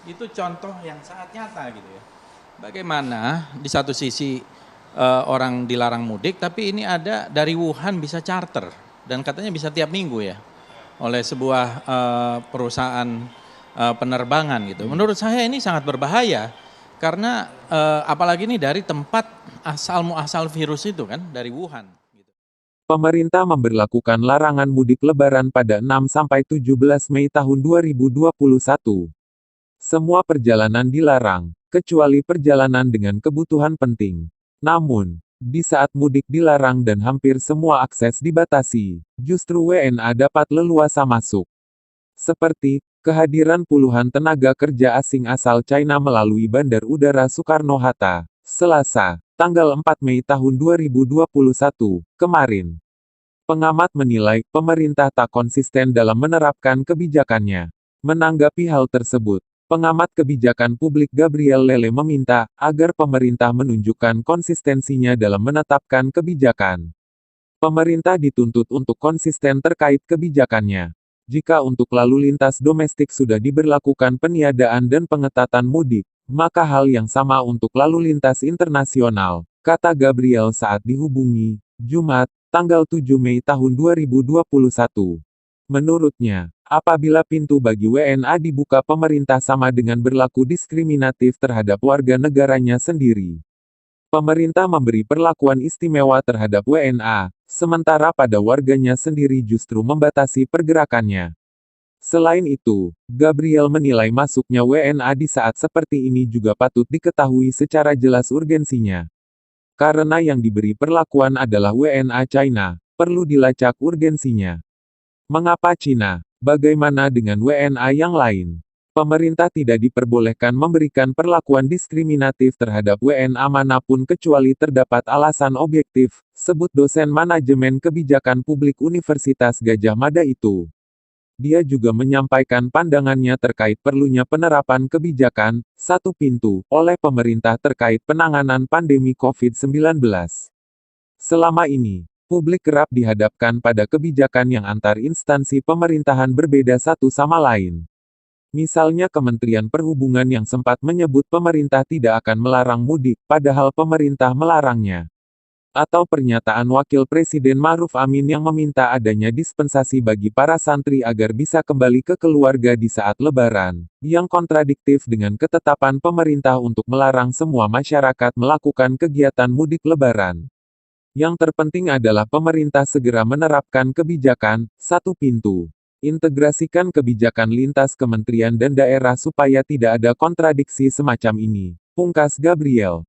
Itu contoh yang sangat nyata gitu ya. Bagaimana di satu sisi orang dilarang mudik, tapi ini ada dari Wuhan bisa charter dan katanya bisa tiap minggu ya oleh sebuah perusahaan penerbangan gitu. Menurut saya ini sangat berbahaya karena apalagi ini dari tempat asal muasal virus itu kan dari Wuhan. Gitu. Pemerintah memberlakukan larangan mudik lebaran pada 6-17 Mei tahun 2021. Semua perjalanan dilarang, kecuali perjalanan dengan kebutuhan penting. Namun, di saat mudik dilarang dan hampir semua akses dibatasi, justru WNA dapat leluasa masuk. Seperti, kehadiran puluhan tenaga kerja asing asal China melalui Bandar Udara Soekarno-Hatta, Selasa, tanggal 4 Mei tahun 2021, kemarin. Pengamat menilai, pemerintah tak konsisten dalam menerapkan kebijakannya. Menanggapi hal tersebut, pengamat kebijakan publik Gabriel Lele meminta, agar pemerintah menunjukkan konsistensinya dalam menetapkan kebijakan. Pemerintah dituntut untuk konsisten terkait kebijakannya. Jika untuk lalu lintas domestik sudah diberlakukan peniadaan dan pengetatan mudik, maka hal yang sama untuk lalu lintas internasional, kata Gabriel saat dihubungi, Jumat, tanggal 7 Mei tahun 2021. Menurutnya, apabila pintu bagi WNA dibuka pemerintah sama dengan berlaku diskriminatif terhadap warga negaranya sendiri. Pemerintah memberi perlakuan istimewa terhadap WNA, sementara pada warganya sendiri justru membatasi pergerakannya. Selain itu, Gabriel menilai masuknya WNA di saat seperti ini juga patut diketahui secara jelas urgensinya. Karena yang diberi perlakuan adalah WNA China, perlu dilacak urgensinya. Mengapa Cina? Bagaimana dengan WNA yang lain? Pemerintah tidak diperbolehkan memberikan perlakuan diskriminatif terhadap WNA manapun kecuali terdapat alasan objektif, sebut dosen manajemen kebijakan publik Universitas Gadjah Mada itu. Dia juga menyampaikan pandangannya terkait perlunya penerapan kebijakan satu pintu oleh pemerintah terkait penanganan pandemi COVID-19. Selama ini, publik kerap dihadapkan pada kebijakan yang antar instansi pemerintahan berbeda satu sama lain. Misalnya Kementerian Perhubungan yang sempat menyebut pemerintah tidak akan melarang mudik, padahal pemerintah melarangnya. Atau pernyataan Wakil Presiden Ma'ruf Amin yang meminta adanya dispensasi bagi para santri agar bisa kembali ke keluarga di saat Lebaran, yang kontradiktif dengan ketetapan pemerintah untuk melarang semua masyarakat melakukan kegiatan mudik Lebaran. Yang terpenting adalah pemerintah segera menerapkan kebijakan satu pintu. Integrasikan kebijakan lintas kementerian dan daerah supaya tidak ada kontradiksi semacam ini. Pungkas Gabriel.